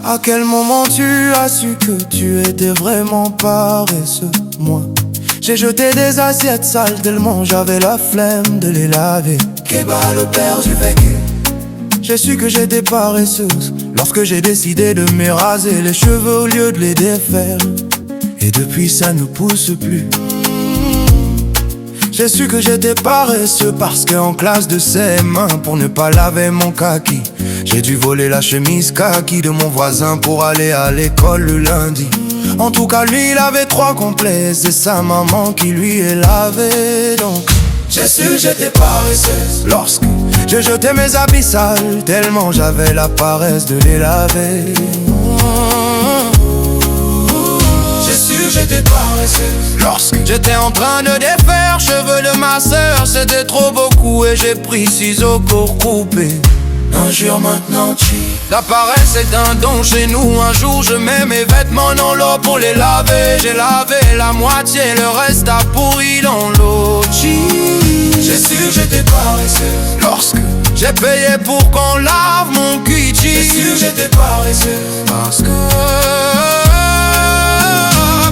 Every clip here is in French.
À quel moment tu as su que tu étais vraiment paresseux? Moi, j'ai jeté des assiettes sales tellement j'avais la flemme de les laver. Kéba, le père du vécu. J'ai su que j'étais paresseuse lorsque j'ai décidé de me raser les cheveux au lieu de les défaire. Et depuis ça ne pousse plus. J'ai su que j'étais paresseux parce qu'en classe de CM1, pour ne pas laver mon kaki, j'ai dû voler la chemise kaki de mon voisin pour aller à l'école le lundi. En tout cas lui il avait 3 complets, c'est sa maman qui lui est lavée. Donc j'ai su que j'étais paresseuse lorsque j'ai jeté mes habits sales tellement j'avais la paresse de les laver. J'ai su que j'étais paresseuse lorsque j'étais en train de défaire cheveux de ma sœur. C'était trop beaucoup et j'ai pris ciseaux pour couper. Un jour maintenant tu... La paresse est un don chez nous. Un jour je mets mes vêtements dans l'eau pour les laver. J'ai lavé la moitié, le reste a pourri dans l'eau. J'ai su que j'étais paresseuse lorsque j'ai payé pour qu'on lave mon cuichi. J'ai su que j'étais paresseuse parce que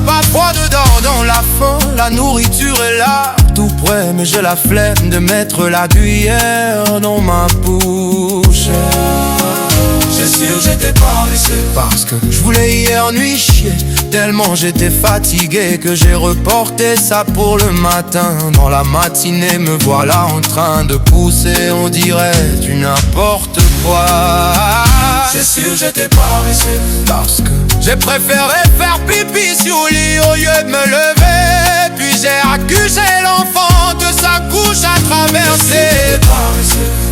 pas froid dedans dans la faim. La nourriture est là, tout prêt, mais j'ai la flemme de mettre la cuillère dans ma bouche. J'ai su que j'étais paresseux parce que je voulais hier nuit chier tellement j'étais fatigué que j'ai reporté ça pour le matin. Dans la matinée me voilà en train de pousser, on dirait du n'importe quoi. J'ai su que j'étais paresseux parce que j'ai préféré faire pipi sur le lit au lieu de me lever. Puis j'ai accusé l'enfant de sa couche à traverser.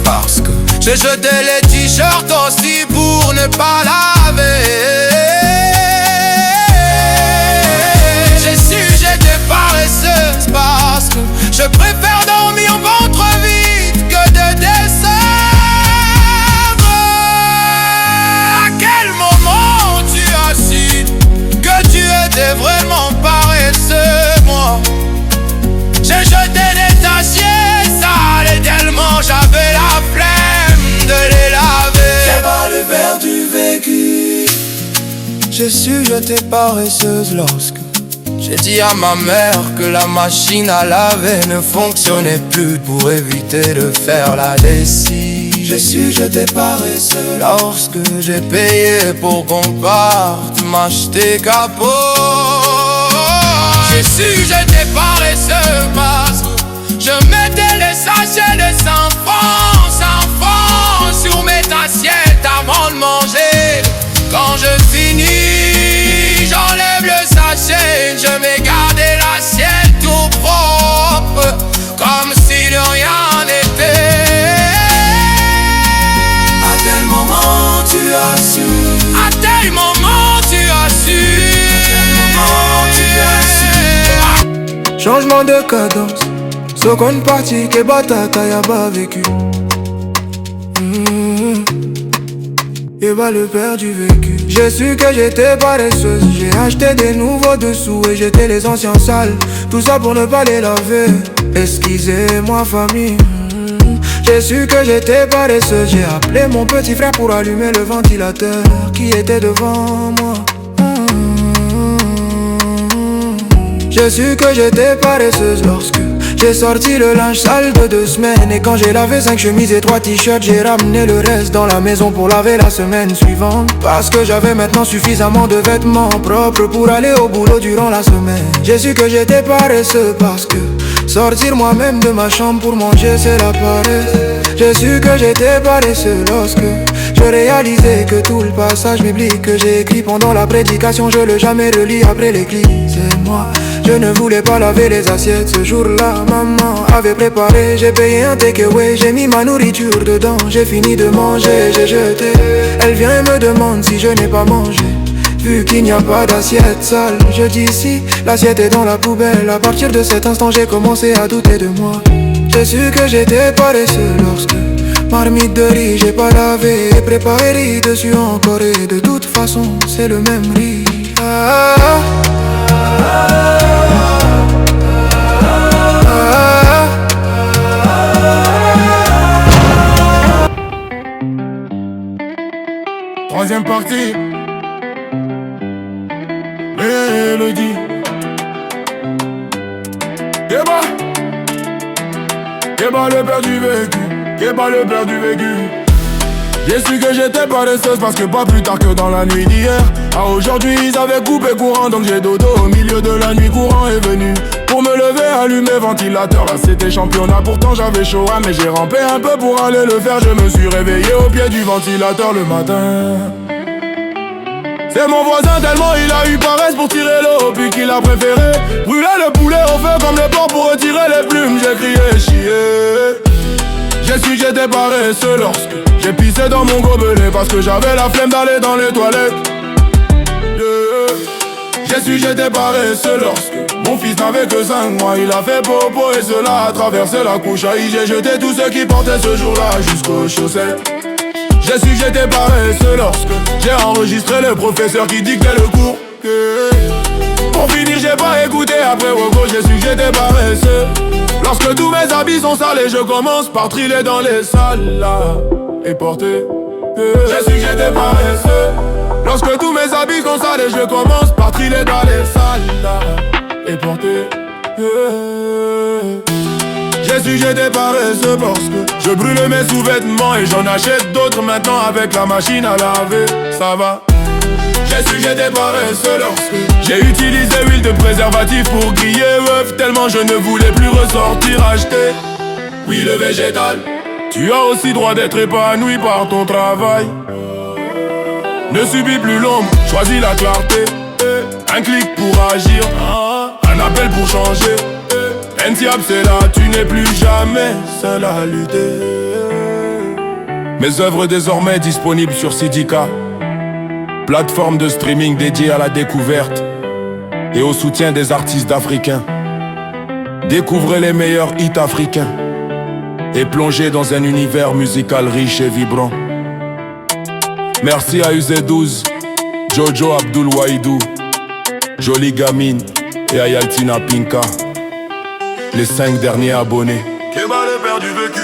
Parce que j'ai jeté les t-shirts aussi pour ne pas laver. J'ai su que j'étais paresseuse parce que je préfère dormir ventre vide que de descendre. À quel moment tu as su que tu étais vraiment paresseux? Moi, j'ai jeté des assiettes sales et tellement j'avais la flemme de les laver. J'ai pas le verre du vécu. J'ai su que j'étais paresseuse lorsque j'ai dit à ma mère que la machine à laver ne fonctionnait plus pour éviter de faire la lessive. J'ai su que j'étais paresseux lorsque j'ai payé pour qu'on parte m'acheter capot. J'ai su que j'étais paresseux parce que je mettais les sachets de 100 francs sur mes assiettes avant de manger. Quand je finis, j'enlève le sachet, je vais garder l'assiette tout propre, comme si de rien n'était. À quel moment tu as su? À quel moment tu as su? À quel moment tu as su? Changement de cadence, seconde partie, que batata y'a pas vécu. Et bah le père du vécu. J'ai su que j'étais paresseuse. J'ai acheté des nouveaux dessous et jeté les anciens sales. Tout ça pour ne pas les laver. Excusez-moi famille. J'ai su que j'étais paresseuse. J'ai appelé mon petit frère pour allumer le ventilateur qui était devant moi. J'ai su que j'étais paresseuse lorsque j'ai sorti le linge sale de 2 semaines. Et quand j'ai lavé 5 chemises et 3 t-shirts, j'ai ramené le reste dans la maison pour laver la semaine suivante. Parce que j'avais maintenant suffisamment de vêtements propres pour aller au boulot durant la semaine. J'ai su que j'étais paresseux parce que sortir moi-même de ma chambre pour manger c'est la paresse. J'ai su que j'étais paresseux lorsque je réalisais que tout le passage biblique que j'ai écrit pendant la prédication, je le jamais relis après l'église. Et moi, je ne voulais pas laver les assiettes. Ce jour-là, maman avait préparé. J'ai payé un takeaway, j'ai mis ma nourriture dedans. J'ai fini de manger, j'ai jeté. Elle vient et me demande si je n'ai pas mangé. Vu qu'il n'y a pas d'assiette sale, je dis si, l'assiette est dans la poubelle. À partir de cet instant, j'ai commencé à douter de moi. J'ai su que j'étais paresseux lorsque marmite de riz, j'ai pas lavé et préparé riz dessus encore. Et de toute façon, c'est le même riz. Troisième partie. mélodie. Kéba, Kéba le père du vécu, Kéba le père du vécu. J'ai su que j'étais paresseuse parce que pas plus tard que dans la nuit d'hier. À aujourd'hui ils avaient coupé courant, donc j'ai dodo au milieu de la nuit. Courant est venu pour me lever, allumer ventilateur. Là c'était championnat, pourtant j'avais chaud, hein, mais j'ai rampé un peu pour aller le faire. Je me suis réveillé au pied du ventilateur le matin. C'est mon voisin tellement il a eu paresse pour tirer l'eau, puis qu'il a préféré brûler le poulet au feu comme le porc pour retirer les plumes. J'ai crié chier. J'ai su que j'étais paresseux lorsque j'ai pissé dans mon gobelet parce que j'avais la flemme d'aller dans les toilettes. J'ai su que j'étais paresseux lorsque mon fils n'avait que 5 mois. Il a fait popo et cela a traversé la couche. J'ai jeté tous ceux qui portaient ce jour-là jusqu'aux chaussettes. J'ai su que j'étais paresseux lorsque j'ai enregistré le professeur qui dictait le cours. Pour finir j'ai pas écouté après Wogo. J'ai su que j'étais paresseux lorsque tous mes habits sont sales et je commence par triler dans les salles là, et porter. J'ai su que j'étais paresseux lorsque tous mes habits sont sales et je commence par triler dans les salles là, et porter. J'ai su que j'étais paresseux parce que je brûle mes sous-vêtements et j'en achète d'autres maintenant avec la machine à laver. Ça va. J'ai su que j'étais paresseux lorsque j'ai utilisé huile de préservatif pour griller œuf, tellement je ne voulais plus ressortir acheter. Oui, le végétal. Tu as aussi droit d'être épanoui par ton travail. Ne subis plus l'ombre, choisis la clarté. Un clic pour agir, un appel pour changer. Entiab c'est là, tu n'es plus jamais seul à lutter. Mes œuvres désormais disponibles sur Sidika, plateforme de streaming dédiée à la découverte et au soutien des artistes africains. Découvrez les meilleurs hits africains et plongez dans un univers musical riche et vibrant. Merci à UZ12, Jojo Abdul Waidou, Jolie Gamine et à Yaltina Pinka, les 5 derniers abonnés. Kéba le père du vécu.